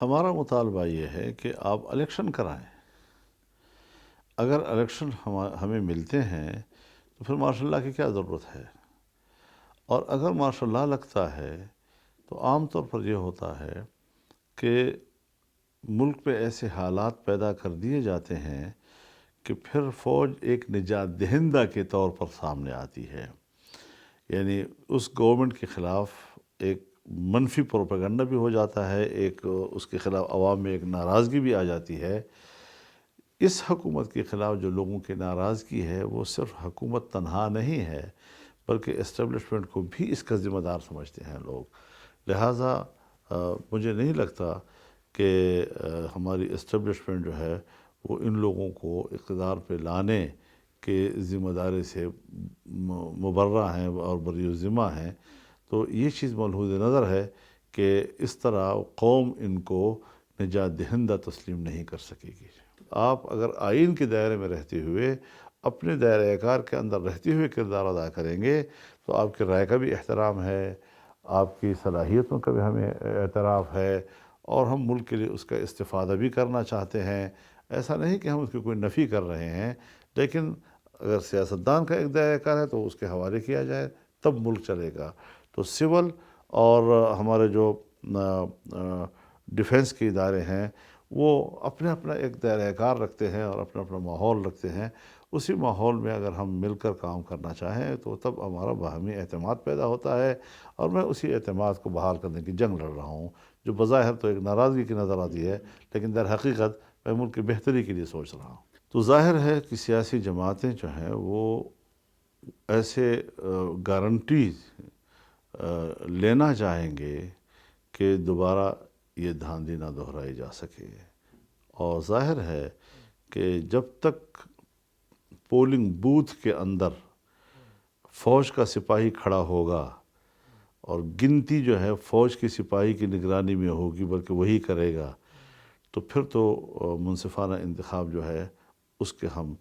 ہمارا مطالبہ یہ ہے کہ آپ الیکشن کرائیں۔ اگر الیکشن ہمیں ملتے ہیں تو پھر مارشاء اللہ کی کیا ضرورت ہے؟ اور اگر مارشاء اللہ لگتا ہے تو عام طور پر یہ ہوتا ہے کہ ملک پہ ایسے حالات پیدا کر دیے جاتے ہیں کہ پھر فوج ایک نجات دہندہ کے طور پر سامنے آتی ہے، یعنی اس گورنمنٹ کے خلاف ایک منفی پروپیگنڈا بھی ہو جاتا ہے، ایک اس کے خلاف عوام میں ایک ناراضگی بھی آ جاتی ہے۔ اس حکومت کے خلاف جو لوگوں کی ناراضگی ہے وہ صرف حکومت تنہا نہیں ہے بلکہ اسٹیبلشمنٹ کو بھی اس کا ذمہ دار سمجھتے ہیں لوگ۔ لہٰذا مجھے نہیں لگتا کہ ہماری اسٹیبلشمنٹ جو ہے وہ ان لوگوں کو اقتدار پہ لانے کے ذمہ داری سے مبرہ ہیں اور بری الذمہ ہیں، تو یہ چیز ملحوظ نظر ہے کہ اس طرح قوم ان کو نجات دہندہ تسلیم نہیں کر سکے گی۔ آپ اگر آئین کے دائرے میں رہتے ہوئے اپنے دائرہ کار کے اندر رہتے ہوئے کردار ادا کریں گے تو آپ کی رائے کا بھی احترام ہے، آپ کی صلاحیتوں کا بھی ہمیں اعتراف ہے، اور ہم ملک کے لیے اس کا استفادہ بھی کرنا چاہتے ہیں۔ ایسا نہیں کہ ہم اس کی کوئی نفی کر رہے ہیں، لیکن اگر سیاستدان کا ایک دائرہ کار ہے تو اس کے حوالے کیا جائے تب ملک چلے گا۔ تو سول اور ہمارے جو ڈیفنس کے ادارے ہیں وہ اپنا اپنا ایک دائرہ کار رکھتے ہیں اور اپنا اپنا ماحول رکھتے ہیں۔ اسی ماحول میں اگر ہم مل کر کام کرنا چاہیں تو تب ہمارا باہمی اعتماد پیدا ہوتا ہے، اور میں اسی اعتماد کو بحال کرنے کی جنگ لڑ رہا ہوں، جو بظاہر تو ایک ناراضگی کی نظر آتی ہے لیکن در حقیقت میں ملک کی بہتری کے لیے سوچ رہا ہوں۔ تو ظاہر ہے کہ سیاسی جماعتیں جو ہیں وہ ایسے گارنٹیز لینا چاہیں گے کہ دوبارہ یہ دھاندلی نہ دہرائی جا سکے، اور ظاہر ہے کہ جب تک پولنگ بوتھ کے اندر فوج کا سپاہی کھڑا ہوگا اور گنتی جو ہے فوج کی سپاہی کی نگرانی میں ہوگی بلکہ وہی کرے گا، تو پھر تو منصفانہ انتخاب جو ہے اس کے ہم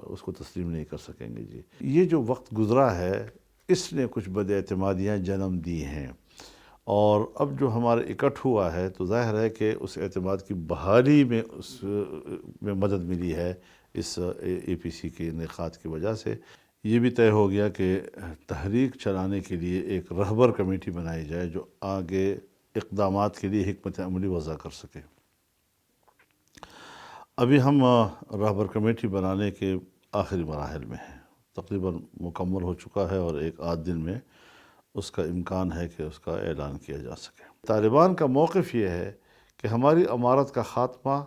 اس کو تسلیم نہیں کر سکیں گے جی۔ یہ جو وقت گزرا ہے اس نے کچھ بد اعتمادیاں جنم دی ہیں، اور اب جو ہمارا اکٹھ ہوا ہے تو ظاہر ہے کہ اس اعتماد کی بحالی میں مدد ملی ہے اس اے پی سی کے انعقاد کی وجہ سے۔ یہ بھی طے ہو گیا کہ تحریک چلانے کے لیے ایک رہبر کمیٹی بنائی جائے جو آگے اقدامات کے لیے حکمت عملی وضع کر سکے۔ ابھی ہم رہبر کمیٹی بنانے کے آخری مراحل میں ہیں، تقریباً مکمل ہو چکا ہے، اور ایک آدھ دن میں اس کا امکان ہے کہ اس کا اعلان کیا جا سکے۔ طالبان کا موقف یہ ہے کہ ہماری امارت کا خاتمہ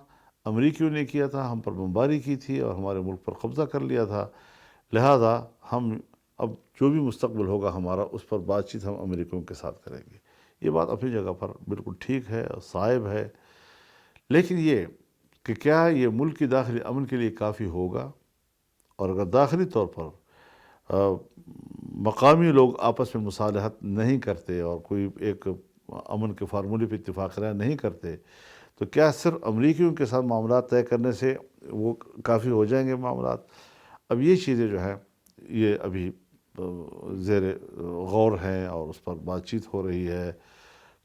امریکیوں نے کیا تھا، ہم پر بمباری کی تھی اور ہمارے ملک پر قبضہ کر لیا تھا، لہذا ہم اب جو بھی مستقبل ہوگا ہمارا اس پر بات چیت ہم امریکیوں کے ساتھ کریں گے۔ یہ بات اپنی جگہ پر بالکل ٹھیک ہے اور صائب ہے، لیکن یہ کہ کیا یہ ملک کی داخلی امن کے لیے کافی ہوگا؟ اور اگر داخلی طور پر مقامی لوگ آپس میں مصالحت نہیں کرتے اور کوئی ایک امن کے فارمولے پہ اتفاق رائے نہیں کرتے تو کیا صرف امریکیوں کے ساتھ معاملات طے کرنے سے وہ کافی ہو جائیں گے معاملات؟ اب یہ چیزیں جو ہیں یہ ابھی زیر غور ہیں اور اس پر بات چیت ہو رہی ہے،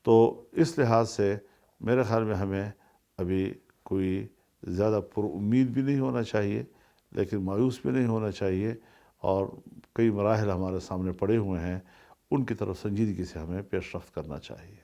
تو اس لحاظ سے میرے خیال میں ہمیں ابھی کوئی زیادہ پر امید بھی نہیں ہونا چاہیے لیکن مایوس بھی نہیں ہونا چاہیے، اور کئی مراحل ہمارے سامنے پڑے ہوئے ہیں، ان کی طرف سنجیدگی سے ہمیں پیش رفت کرنا چاہیے۔